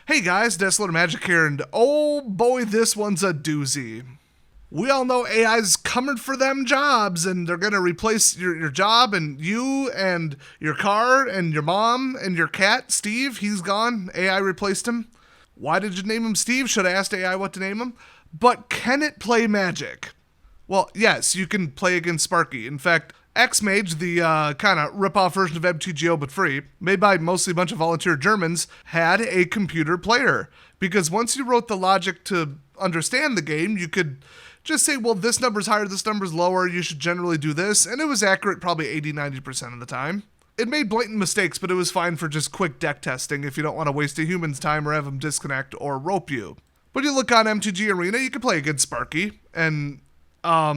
Hey guys, Desolate Magic here, and oh boy, this one's a doozy. We all know AI's coming for them jobs, and they're gonna replace your job, and you, and your car, and your mom, and your cat, Steve. He's gone. AI replaced him. Why did you name him Steve? Should I ask AI what to name him? But can it play Magic? Well, yes, you can play against Sparky. In fact, X-Mage, the kind of rip-off version of MTGO but free, made by mostly a bunch of volunteer Germans, had a computer player. Because once you wrote the logic to understand the game, you could just say, well, this number's higher, this number's lower, you should generally do this, and it was accurate probably 80-90% of the time. It made blatant mistakes, but it was fine for just quick deck testing if you don't want to waste a human's time or have them disconnect or rope you. But you look on MTG Arena, you can play against Sparky, and I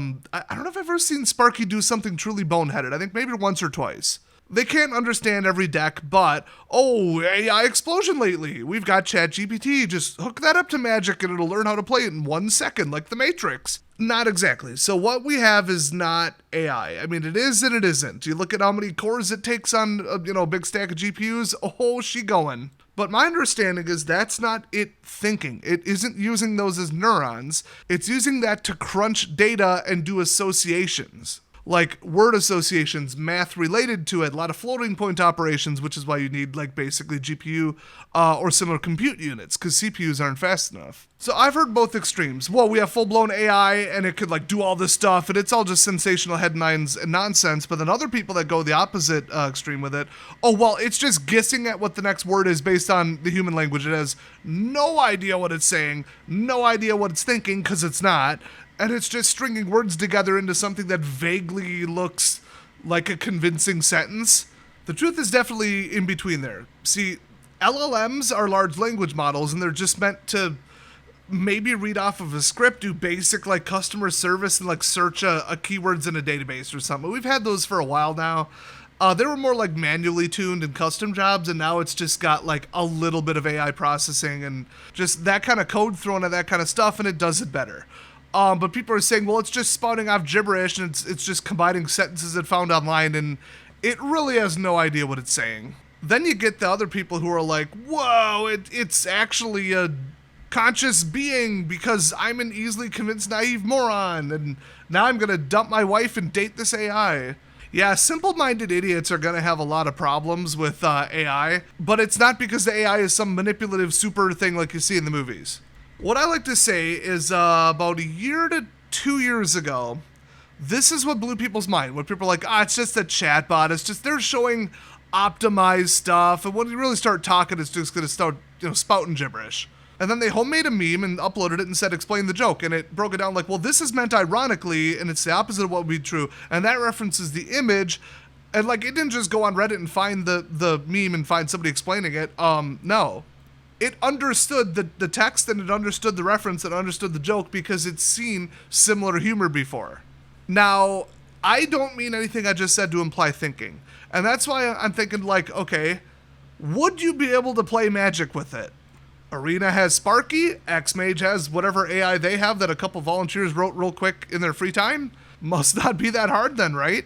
don't know if I've ever seen Sparky do something truly boneheaded. I think maybe once or twice. They can't understand every deck, but, oh, AI explosion lately. We've got ChatGPT. Just hook that up to Magic and it'll learn how to play it in 1 second, like the Matrix. Not exactly. So what we have is not AI. I mean, it is and it isn't. You look at how many cores it takes on, a big stack of GPUs. Oh, she going. But my understanding is that's not it thinking. It isn't using those as neurons. It's using that to crunch data and do associations. Like word associations, math related to it, a lot of floating point operations, which is why you need like basically GPU or similar compute units, because CPUs aren't fast enough. So I've heard both extremes. Well, we have full-blown AI and it could like do all this stuff and it's all just sensational headlines and nonsense. But then other people that go the opposite extreme with it, oh, well, it's just guessing at what the next word is based on the human language. It has no idea what it's saying, no idea what it's thinking, because it's not. And it's just stringing words together into something that vaguely looks like a convincing sentence. The truth is definitely in between there. See, LLMs are large language models, and they're just meant to maybe read off of a script, do basic like customer service, and like search a keywords in a database or something. We've had those for a while now. They were more like manually tuned and custom jobs, and now it's just got like a little bit of AI processing and just that kind of code thrown at that kind of stuff, and it does it better. But people are saying, well, it's just spouting off gibberish and it's just combining sentences it found online, and it really has no idea what it's saying. Then you get the other people who are like, whoa, it's actually a conscious being because I'm an easily convinced naive moron, and now I'm going to dump my wife and date this AI. Yeah, simple-minded idiots are going to have a lot of problems with AI, but it's not because the AI is some manipulative super thing like you see in the movies. What I like to say is about a year to 2 years ago, this is what blew people's mind. When people are like, it's just a chatbot. It's just they're showing optimized stuff. And when you really start talking, it's just going to start spouting gibberish. And then they homemade a meme and uploaded it and said, explain the joke. And it broke it down like, well, this is meant ironically, and it's the opposite of what would be true. And that references the image. And like, it didn't just go on Reddit and find the meme and find somebody explaining it. No. It understood the text and it understood the reference and understood the joke because it's seen similar humor before. Now, I don't mean anything I just said to imply thinking. And that's why I'm thinking like, okay, would you be able to play Magic with it? Arena has Sparky, X-Mage has whatever AI they have that a couple volunteers wrote real quick in their free time. Must not be that hard then, right?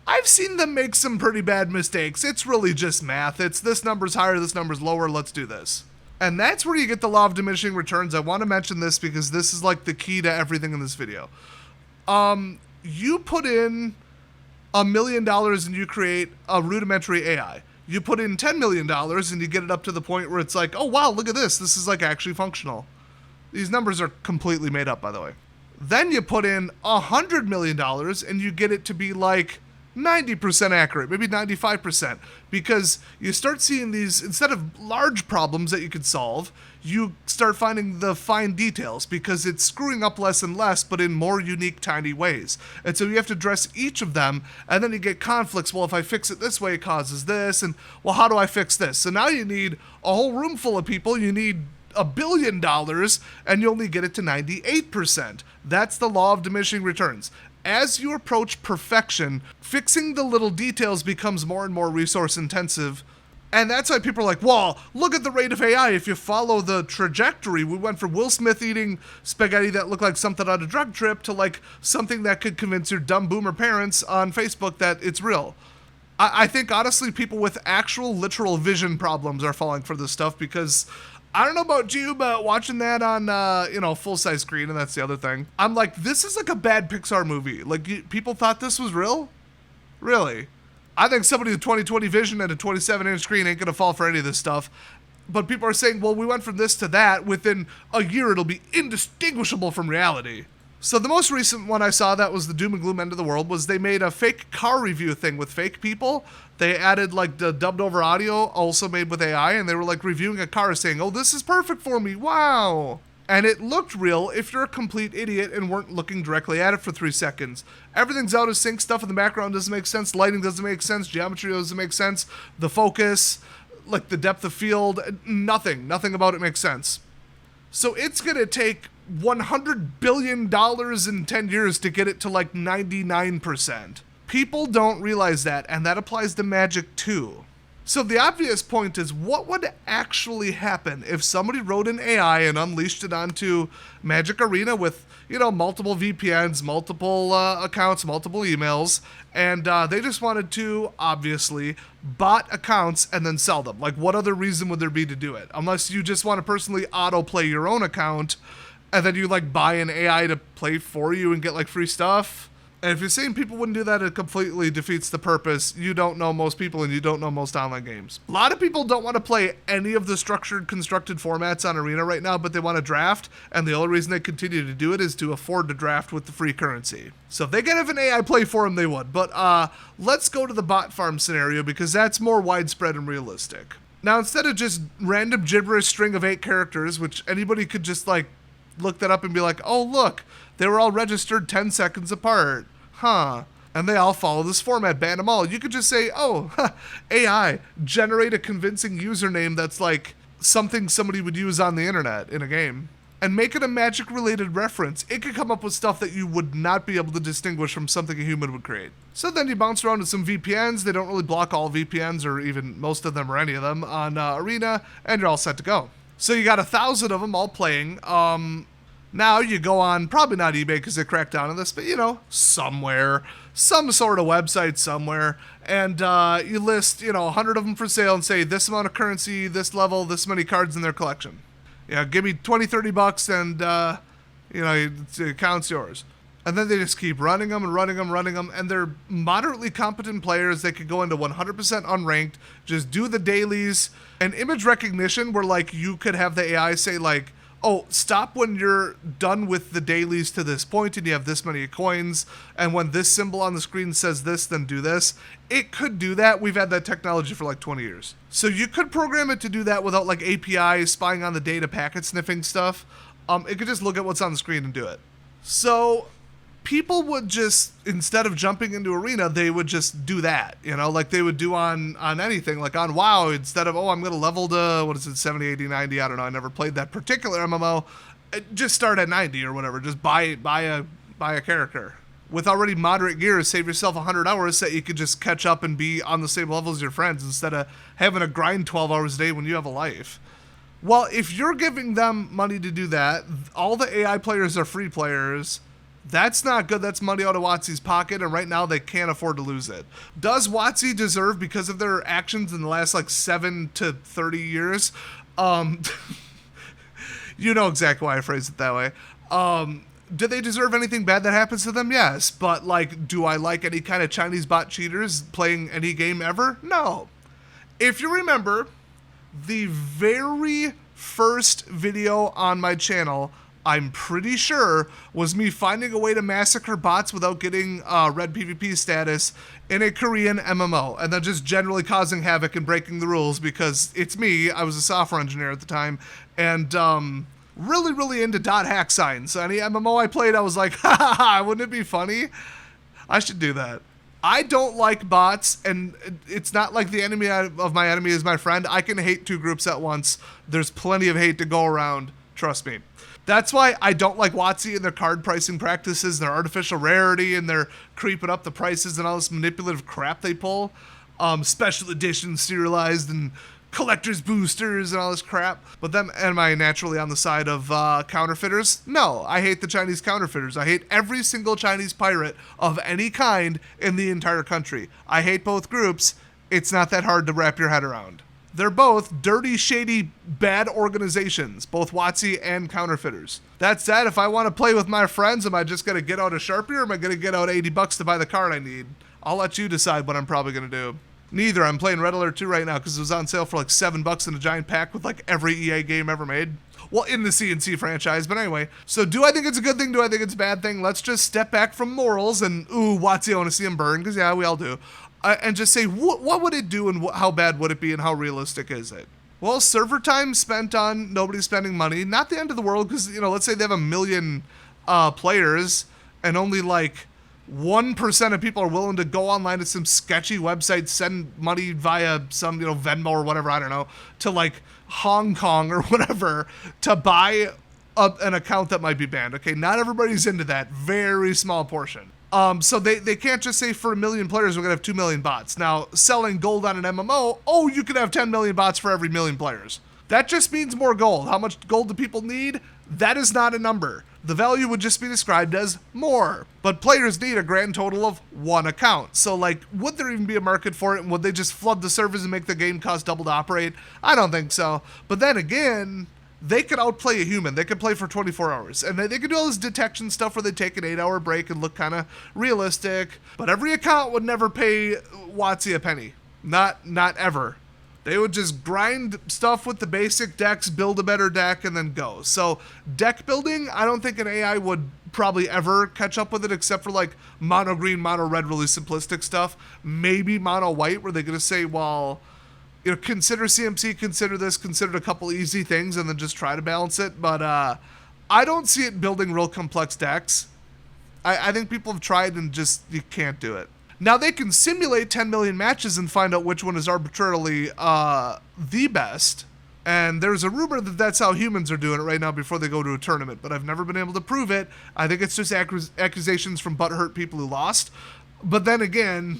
I've seen them make some pretty bad mistakes. It's really just math. It's this number's higher, this number's lower, let's do this. And that's where you get the law of diminishing returns. I want to mention this because this is like the key to everything in this video. You put in $1 million and you create a rudimentary AI. You put in $10 million and you get it up to the point where it's like, oh wow, look at this. This is like actually functional. These numbers are completely made up, by the way. Then you put in $100 million and you get it to be like 90% accurate, maybe 95%, because you start seeing these, instead of large problems that you could solve, you start finding the fine details because it's screwing up less and less, but in more unique, tiny ways. And so you have to address each of them, and then you get conflicts. Well, if I fix it this way, it causes this, and well, how do I fix this? So now you need a whole room full of people. You need $1 billion, and you only get it to 98%. That's the law of diminishing returns. As you approach perfection, fixing the little details becomes more and more resource intensive. And that's why people are like, well, look at the rate of AI. If you follow the trajectory, we went from Will Smith eating spaghetti that looked like something on a drug trip to like something that could convince your dumb boomer parents on Facebook that it's real. I think, honestly, people with actual literal vision problems are falling for this stuff because I don't know about you, but watching that on, full-size screen, and that's the other thing, I'm like, this is like a bad Pixar movie. Like, people thought this was real? Really? I think somebody with 20/20 vision and a 27-inch screen ain't gonna fall for any of this stuff. But people are saying, well, we went from this to that. Within a year, it'll be indistinguishable from reality. So the most recent one I saw that was the doom and gloom end of the world was they made a fake car review thing with fake people. They added like the dubbed over audio, also made with AI, and they were like reviewing a car saying, oh, this is perfect for me, wow. And it looked real if you're a complete idiot and weren't looking directly at it for 3 seconds. Everything's out of sync, stuff in the background doesn't make sense, lighting doesn't make sense, geometry doesn't make sense, the focus, like the depth of field, nothing about it makes sense. So it's gonna take $100 billion in 10 years to get it to like 99%. People don't realize that, and that applies to Magic too. So the obvious point is, what would actually happen if somebody wrote an AI and unleashed it onto Magic Arena with, multiple VPNs, multiple accounts, multiple emails, and they just wanted to, obviously, bot accounts and then sell them? Like, what other reason would there be to do it? Unless you just want to personally autoplay your own account, and then you, buy an AI to play for you and get, free stuff. And if you're saying people wouldn't do that, it completely defeats the purpose. You don't know most people and you don't know most online games. A lot of people don't want to play any of the structured, constructed formats on Arena right now, but they want to draft, and the only reason they continue to do it is to afford to draft with the free currency. So if they could have an AI play for them, they would. But let's go to the bot farm scenario, because that's more widespread and realistic. Now, instead of just random gibberish string of 8 characters, which anybody could just, look that up and be like, oh, look, they were all registered 10 seconds apart. Huh. And they all follow this format, ban them all. You could just say, oh, AI, generate a convincing username that's like something somebody would use on the internet in a game. And make it a Magic-related reference. It could come up with stuff that you would not be able to distinguish from something a human would create. So then you bounce around with some VPNs. They don't really block all VPNs, or even most of them or any of them, on Arena, and you're all set to go. So you got 1,000 of them all playing. Now you go on, probably not eBay because they cracked down on this, but somewhere, some sort of website somewhere, and you list, 100 of them for sale and say this amount of currency, this level, this many cards in their collection. Give me 20, 30 bucks and, the account's yours. And then they just keep running them, and they're moderately competent players. They could go into 100% unranked, just do the dailies, and image recognition where, you could have the AI say, oh, stop when you're done with the dailies to this point and you have this many coins, and when this symbol on the screen says this, then do this. It could do that. We've had that technology for 20 years. So you could program it to do that without APIs, spying on the data, packet sniffing stuff. It could just look at what's on the screen and do it. So people would just, instead of jumping into Arena, they would just do that, like they would do on anything, like on WoW. Instead of, I'm going to level to, 70, 80, 90, I don't know, I never played that particular MMO, just start at 90 or whatever, just buy a character. With already moderate gear, save yourself 100 hours so that you could just catch up and be on the same level as your friends, instead of having to grind 12 hours a day when you have a life. Well, if you're giving them money to do that, all the AI players are free players. That's not good. That's money out of WotC's pocket, and right now they can't afford to lose it. Does WotC deserve, because of their actions in the last 7 to 30 years, you know exactly why I phrased it that way. Do they deserve anything bad that happens to them? Yes. But do I like any kind of Chinese bot cheaters playing any game ever? No. If you remember, the very first video on my channel, I'm pretty sure, was me finding a way to massacre bots without getting red PvP status in a Korean MMO, and then just generally causing havoc and breaking the rules, because it's me. I was a software engineer at the time, and really, really into .hack signs. So any MMO I played, I was like, ha ha ha, wouldn't it be funny? I should do that. I don't like bots, and it's not like the enemy of my enemy is my friend. I can hate 2 groups at once. There's plenty of hate to go around, trust me. That's why I don't like WotC and their card pricing practices, their artificial rarity, and their creeping up the prices and all this manipulative crap they pull. Special editions, serialized, and collector's boosters and all this crap. But then, am I naturally on the side of counterfeiters? No, I hate the Chinese counterfeiters. I hate every single Chinese pirate of any kind in the entire country. I hate both groups. It's not that hard to wrap your head around. They're both dirty, shady, bad organizations, both WotC and counterfeiters. That said, if I want to play with my friends, am I just going to get out a Sharpie or am I going to get out $80 to buy the card I need? I'll let you decide what I'm probably going to do. Neither. I'm playing Red Alert 2 right now because it was on sale for like $7 in a giant pack with like every EA game ever made. Well, in the CNC franchise, but anyway. So do I think it's a good thing? Do I think it's a bad thing? Let's just step back from morals and, ooh, WotC, I want to see him burn, because yeah, we all do. And just say, what would it do and how bad would it be and how realistic is it? Well, server time spent on nobody spending money, not the end of the world, because, you know, let's say they have 1 million players and only like 1% of people are willing to go online to some sketchy website, send money via some, you know, Venmo or whatever, I don't know, to like Hong Kong or whatever to buy an account that might be banned. Okay, not everybody's into that. Very small portion. So they can't just say for 1 million players, we're going to have 2 million bots. Now, selling gold on an MMO, oh, you could have 10 million bots for every 1 million players. That just means more gold. How much gold do people need? That is not a number. The value would just be described as more. But players need a grand total of 1 account. So, like, would there even be a market for it? And would they just flood the servers and make the game cost double to operate? I don't think so. But then again, they could outplay a human. They could play for 24 hours. And they could do all this detection stuff where they take an 8-hour break and look kind of realistic. But every account would never pay WotC a penny. Not ever. They would just grind stuff with the basic decks, build a better deck, and then go. So deck building, I don't think an AI would probably ever catch up with it, except for like mono green, mono red, really simplistic stuff. Maybe mono white, where they're going to say, well, you know, consider CMC, consider this, consider a couple easy things, and then just try to balance it. But I don't see it building real complex decks. I think people have tried and just, you can't do it. Now, they can simulate 10 million matches and find out which one is arbitrarily the best. And there's a rumor that that's how humans are doing it right now before they go to a tournament. But I've never been able to prove it. I think it's just accusations from butthurt people who lost. But then again,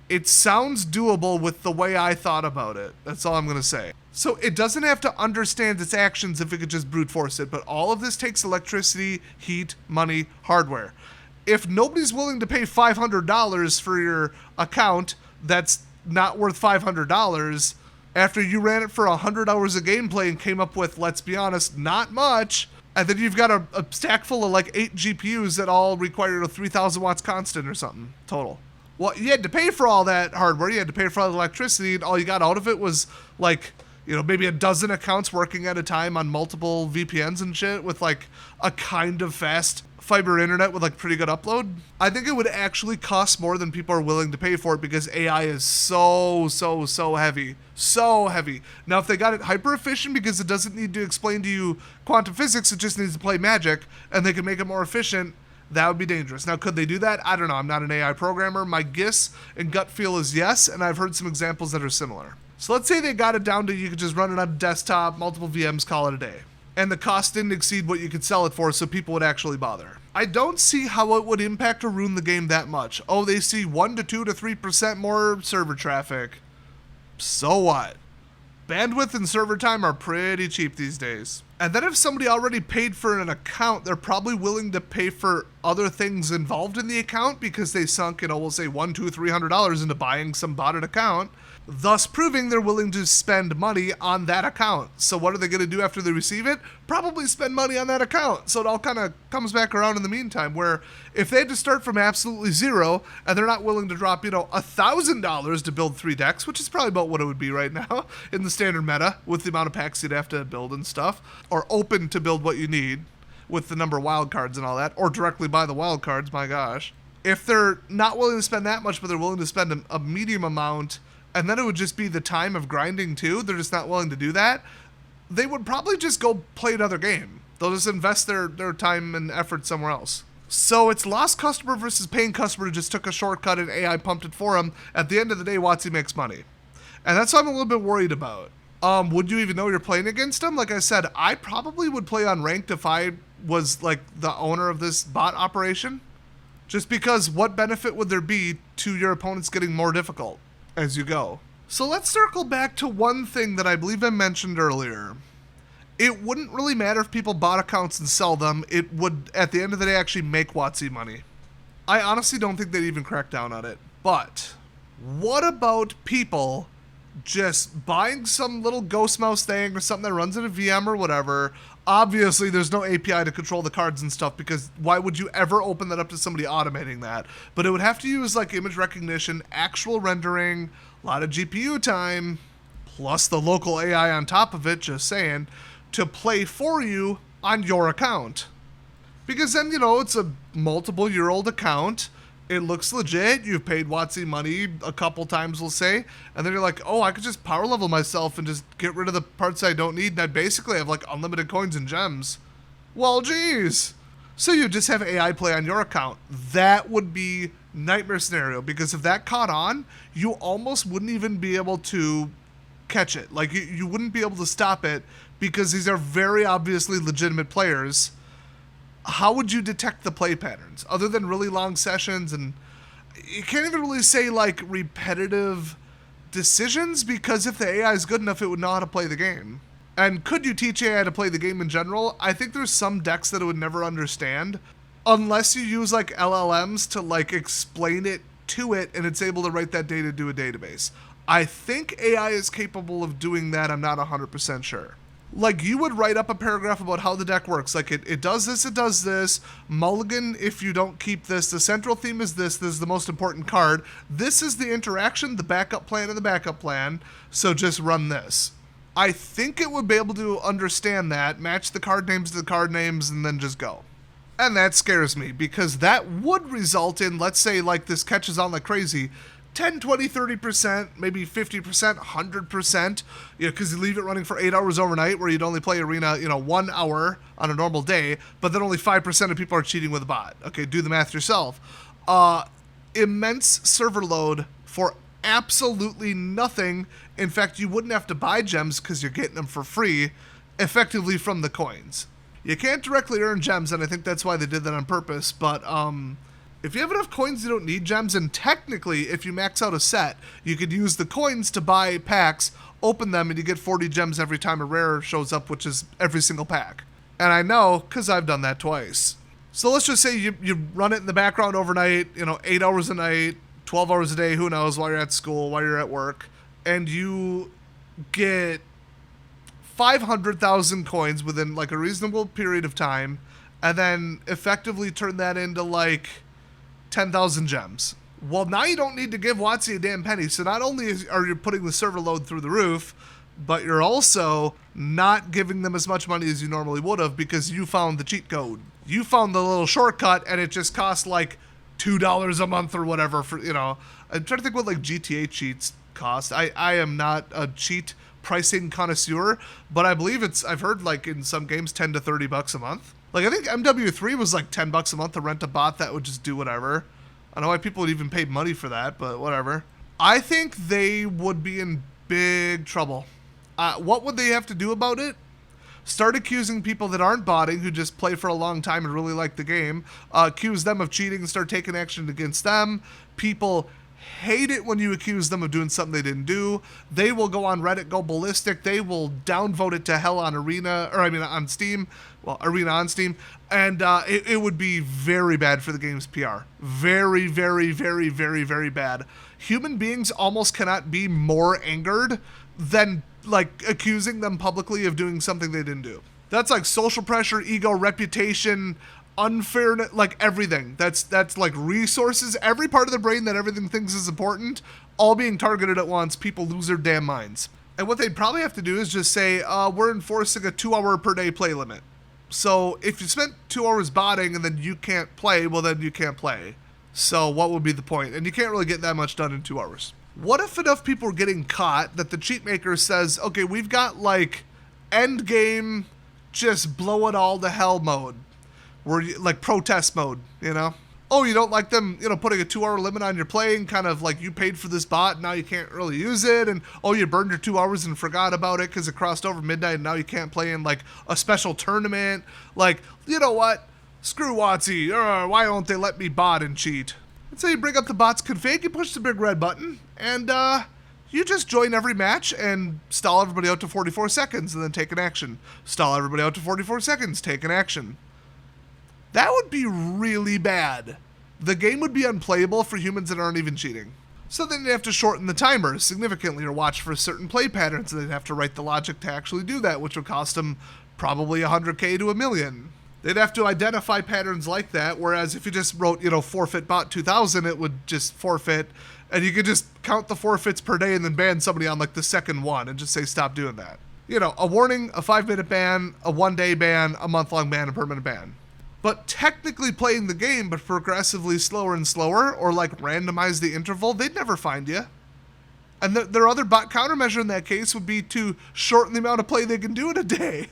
it sounds doable with the way I thought about it. That's all I'm going to say. So it doesn't have to understand its actions if it could just brute force it. But all of this takes electricity, heat, money, hardware. If nobody's willing to pay $500 for your account that's not worth $500 after you ran it for 100 hours of gameplay and came up with, let's be honest, not much, and then you've got a stack full of like 8 GPUs that all require a 3,000 watts constant or something total. Well, you had to pay for all that hardware, you had to pay for all the electricity, and all you got out of it was like, you know, maybe a dozen accounts working at a time on multiple VPNs and shit with like a kind of fast fiber internet with like pretty good upload. I think it would actually cost more than people are willing to pay for it because AI is so heavy. So heavy. Now, if they got it hyper efficient because it doesn't need to explain to you quantum physics, it just needs to play magic, and they can make it more efficient, that would be dangerous. Now, could they do that? I don't know. I'm not an AI programmer. My guess and gut feel is yes, and I've heard some examples that are similar. So let's say they got it down to you could just run it on a desktop, multiple VMs, call it a day. And the cost didn't exceed what you could sell it for, so people would actually bother. I don't see how it would impact or ruin the game that much. Oh, they see 1 to 2 to 3% more server traffic. So what? Bandwidth and server time are pretty cheap these days. And then if somebody already paid for an account, they're probably willing to pay for other things involved in the account because they sunk, you know, we'll say $100, $200, $300 into buying some botted account, thus proving they're willing to spend money on that account. So what are they going to do after they receive it? Probably spend money on that account. So it all kind of comes back around in the meantime, where if they had to start from absolutely zero and they're not willing to drop, you know, $1,000 to build 3 decks, which is probably about what it would be right now in the standard meta with the amount of packs you'd have to build and stuff, or open to build what you need with the number of wild cards and all that, or directly buy the wild cards, my gosh. If they're not willing to spend that much, but they're willing to spend a medium amount, and then it would just be the time of grinding too, they're just not willing to do that, they would probably just go play another game. They'll just invest their time and effort somewhere else. So it's lost customer versus paying customer who just took a shortcut and AI pumped it for them. At the end of the day, WotC makes money. And that's what I'm a little bit worried about. Would you even know you're playing against them? Like I said, I probably would play on ranked if I was like the owner of this bot operation. Just because what benefit would there be to your opponents getting more difficult as you go? So let's circle back to one thing that I believe I mentioned earlier. It wouldn't really matter if people bought accounts and sell them. It would, at the end of the day, actually make WotC money. I honestly don't think they'd even crack down on it. But what about people just buying some little ghost mouse thing or something that runs in a VM or whatever. Obviously, there's no API to control the cards and stuff, because why would you ever open that up to somebody automating that? But it would have to use like image recognition, actual rendering, a lot of GPU time, plus the local AI on top of it, just saying, to play for you on your account. Because then, it's a multiple-year-old account. It looks legit. You've paid WotC money a couple times, we'll say. And then you're like, oh, I could just power level myself and just get rid of the parts I don't need. And I basically have like unlimited coins and gems. Well, geez. So you just have AI play on your account. That would be nightmare scenario, because if that caught on, you almost wouldn't even be able to catch it. Like you wouldn't be able to stop it, because these are very obviously legitimate players. How would you detect the play patterns other than really long sessions? And you can't even really say like repetitive decisions, because if the AI is good enough, it would know how to play the game. And could you teach AI to play the game in general? I think there's some decks that it would never understand unless you use like LLMs to like explain it to it, and it's able to write that data to a database. I think AI is capable of doing that. I'm not 100% sure. Like, you would write up a paragraph about how the deck works. Like, it does this, it does this. Mulligan if you don't keep this. The central theme is this. This is the most important card. This is the interaction, the backup plan, and the backup plan. So just run this. I think it would be able to understand that, match the card names to the card names, and then just go. And that scares me, because that would result in, let's say, like, this catches on like crazy, 10, 20, 30%, maybe 50%, 100%, because you leave it running for 8 hours overnight, where you'd only play Arena, 1 hour on a normal day, but then only 5% of people are cheating with a bot. Okay, do the math yourself. Immense server load for absolutely nothing. In fact, you wouldn't have to buy gems because you're getting them for free, effectively from the coins. You can't directly earn gems, and I think that's why they did that on purpose, but, if you have enough coins, you don't need gems, and technically, if you max out a set, you could use the coins to buy packs, open them, and you get 40 gems every time a rare shows up, which is every single pack. And I know, because I've done that twice. So let's just say you run it in the background overnight, 8 hours a night, 12 hours a day, who knows, while you're at school, while you're at work, and you get 500,000 coins within, like, a reasonable period of time, and then effectively turn that into, like, 10,000 gems. Well, now you don't need to give WotC a damn penny. So not only are you putting the server load through the roof, but you're also not giving them as much money as you normally would have, because you found the cheat code. You found the little shortcut, and it just costs like $2 a month or whatever for, I'm trying to think what like GTA cheats cost. I am not a cheat pricing connoisseur, but I believe I've heard like in some games 10 to 30 bucks a month. Like, I think MW3 was like 10 bucks a month to rent a bot that would just do whatever. I don't know why people would even pay money for that, but whatever. I think they would be in big trouble. What would they have to do about it? Start accusing people that aren't botting, who just play for a long time and really like the game. Accuse them of cheating and start taking action against them. People hate it when you accuse them of doing something they didn't do. They will go on Reddit, go ballistic. They will downvote it to hell on on Steam. Well, Arena on Steam. And it would be very bad for the game's PR. Very, very, very, very, very bad. Human beings almost cannot be more angered than, like, accusing them publicly of doing something they didn't do. That's like social pressure, ego, reputation, unfairness, like everything. That's like resources, every part of the brain that everything thinks is important, all being targeted at once. People lose their damn minds. And what they'd probably have to do is just say, we're enforcing a 2-hour per day play limit. So if you spent 2 hours botting and then you can't play, well, then you can't play. So what would be the point? And you can't really get that much done in 2 hours. What if enough people are getting caught that the cheat maker says, okay, we've got like end game, just blow it all to hell mode. Where like protest mode, Oh, you don't like them, putting a 2-hour limit on your playing, kind of like you paid for this bot, now you can't really use it, and oh, you burned your 2 hours and forgot about it because it crossed over midnight, and now you can't play in like a special tournament. Like, you know what? Screw WotC. Why won't they let me bot and cheat? And so you bring up the bot's config, you push the big red button, and you just join every match and stall everybody out to 44 seconds and then take an action. Stall everybody out to 44 seconds, take an action. That would be really bad. The game would be unplayable for humans that aren't even cheating. So then they'd have to shorten the timer significantly or watch for certain play patterns. And they'd have to write the logic to actually do that, which would cost them probably 100K to $1 million. They'd have to identify patterns like that, whereas if you just wrote, forfeit bot 2000, it would just forfeit, and you could just count the forfeits per day and then ban somebody on like the second one and just say stop doing that. A warning, a 5-minute ban, a 1-day ban, a month-long ban, a permanent ban. But technically playing the game, but progressively slower and slower, or like randomize the interval, they'd never find you. And their other bot countermeasure in that case would be to shorten the amount of play they can do in a day.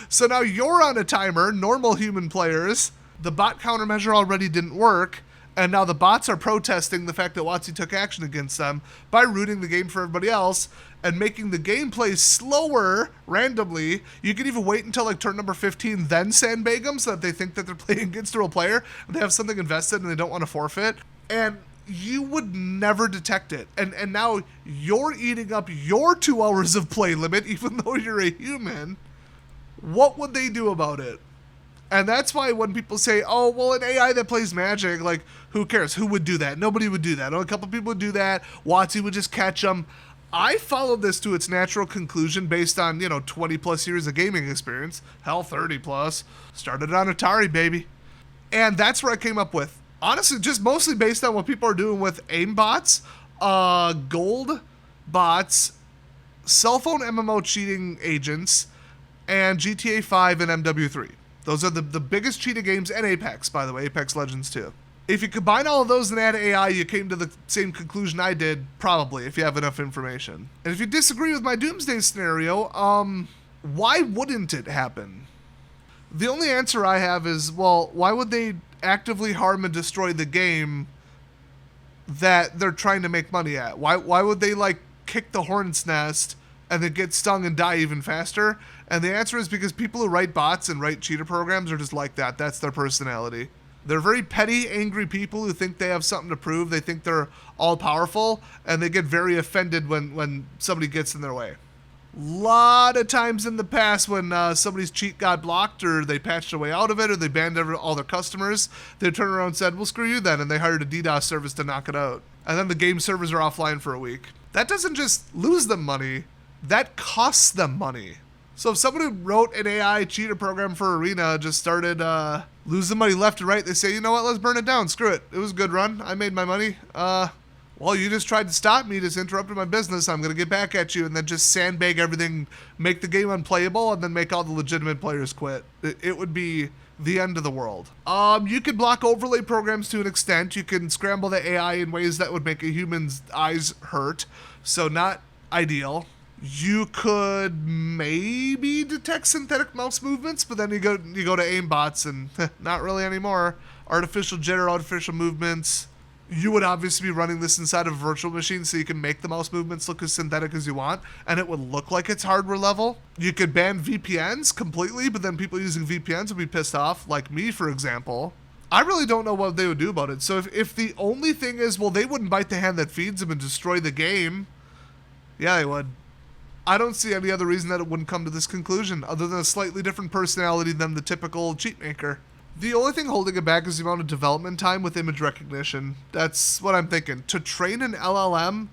So now you're on a timer, normal human players, the bot countermeasure already didn't work, and now the bots are protesting the fact that WotC took action against them by rooting the game for everybody else and making the gameplay slower randomly. You can even wait until like turn number 15, then sandbag them so that they think that they're playing against a real player and they have something invested and they don't want to forfeit. And you would never detect it. And now you're eating up your 2 hours of play limit, even though you're a human. What would they do about it? And that's why when people say, oh, well, an AI that plays Magic, like, who cares? Who would do that? Nobody would do that. Only a couple people would do that. WotC would just catch them. I followed this to its natural conclusion based on, 20 plus years of gaming experience. Hell, 30 plus. Started on Atari, baby. And that's where I came up with. Honestly, just mostly based on what people are doing with aim bots, gold bots, cell phone MMO cheating agents, and GTA 5 and MW3. Those are the biggest cheating games, and Apex, by the way, Apex Legends too. If you combine all of those and add AI, you came to the same conclusion I did, probably, if you have enough information. And if you disagree with my doomsday scenario, why wouldn't it happen? The only answer I have is, well, why would they actively harm and destroy the game that they're trying to make money at? Why would they, kick the hornet's nest and then get stung and die even faster? And the answer is because people who write bots and write cheater programs are just like that. That's their personality. They're very petty, angry people who think they have something to prove. They think they're all-powerful, and they get very offended when somebody gets in their way. Lot of times in the past when somebody's cheat got blocked or they patched their way out of it or they banned all their customers, they turned around and said, well, screw you then, and they hired a DDoS service to knock it out. And then the game servers are offline for a week. That doesn't just lose them money, that costs them money. So if somebody who wrote an AI cheater program for Arena just started losing money left and right, they say, you know what, let's burn it down, screw it. It was a good run, I made my money. Well, you just tried to stop me, just interrupted my business, I'm going to get back at you, and then just sandbag everything, make the game unplayable, and then make all the legitimate players quit. It would be the end of the world. You could block overlay programs to an extent. You can scramble the AI in ways that would make a human's eyes hurt, so not ideal. You could maybe detect synthetic mouse movements, but then you go to aimbots and not really anymore. Artificial jitter, artificial movements. You would obviously be running this inside of a virtual machine so you can make the mouse movements look as synthetic as you want, and it would look like it's hardware level. You could ban VPNs completely, but then people using VPNs would be pissed off, like me, for example. I really don't know what they would do about it. So if the only thing is, well, they wouldn't bite the hand that feeds them and destroy the game, yeah, they would. I don't see any other reason that it wouldn't come to this conclusion, other than a slightly different personality than the typical cheat maker. The only thing holding it back is the amount of development time with image recognition. That's what I'm thinking. To train an LLM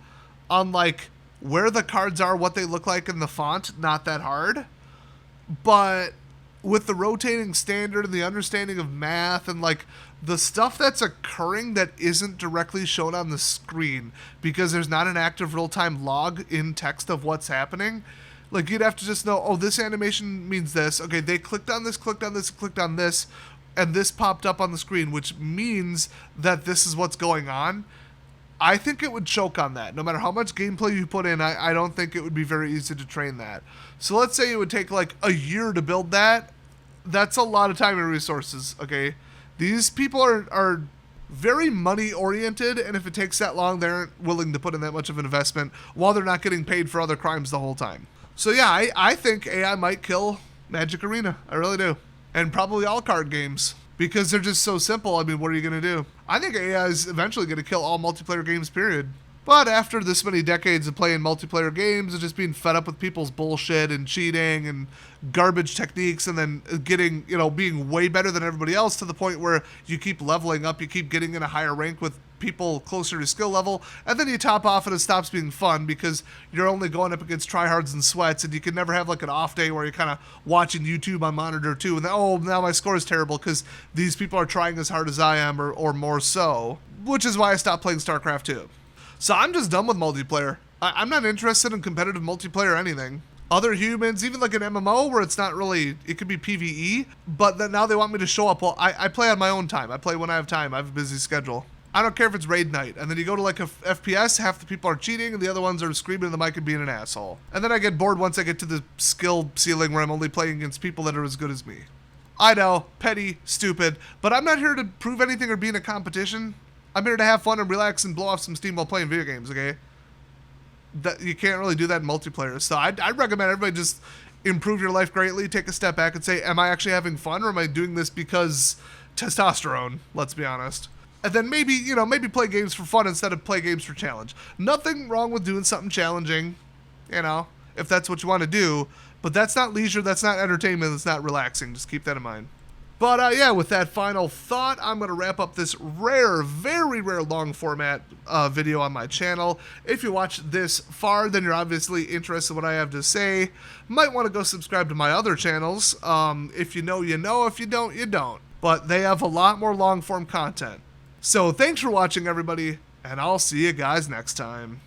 on, where the cards are, what they look like in the font, not that hard. But with the rotating standard and the understanding of math and, the stuff that's occurring that isn't directly shown on the screen because there's not an active real-time log in text of what's happening, you'd have to just know, oh, this animation means this. Okay, they clicked on this, clicked on this, clicked on this, and this popped up on the screen, which means that this is what's going on. I think it would choke on that. No matter how much gameplay you put in, I don't think it would be very easy to train that. So let's say it would take a year to build that. That's a lot of time and resources, okay? These people are very money-oriented, and if it takes that long, they aren't willing to put in that much of an investment while they're not getting paid for other crimes the whole time. So yeah, I think AI might kill Magic Arena. I really do. And probably all card games, because they're just so simple. I mean, what are you going to do? I think AI is eventually going to kill all multiplayer games, period. But after this many decades of playing multiplayer games and just being fed up with people's bullshit and cheating and garbage techniques, and then getting, being way better than everybody else to the point where you keep leveling up, you keep getting in a higher rank with people closer to skill level, and then you top off and it stops being fun because you're only going up against tryhards and sweats, and you can never have like an off day where you're kind of watching YouTube on monitor too, and then, now my score is terrible because these people are trying as hard as I am, or more so, which is why I stopped playing StarCraft 2. So I'm just done with multiplayer. I'm not interested in competitive multiplayer or anything. Other humans, even like an MMO where it's not really, it could be PvE, but then now they want me to show up. Well, I play on my own time. I play when I have time. I have a busy schedule. I don't care if it's raid night. And then you go to like a FPS, half the people are cheating and the other ones are screaming in the mic and being an asshole. And then I get bored once I get to the skill ceiling where I'm only playing against people that are as good as me. I know, petty, stupid, but I'm not here to prove anything or be in a competition. I'm here to have fun and relax and blow off some steam while playing video games, okay? That you can't really do that in multiplayer. So I'd recommend everybody just improve your life greatly, take a step back and say, am I actually having fun, or am I doing this because testosterone, let's be honest. And then maybe play games for fun instead of play games for challenge. Nothing wrong with doing something challenging, if that's what you want to do, but that's not leisure, that's not entertainment, that's not relaxing. Just keep that in mind. But yeah, with that final thought, I'm going to wrap up this rare, very rare long format video on my channel. If you watched this far, then you're obviously interested in what I have to say. Might want to go subscribe to my other channels. If you know, you know. If you don't, you don't. But they have a lot more long form content. So thanks for watching, everybody, and I'll see you guys next time.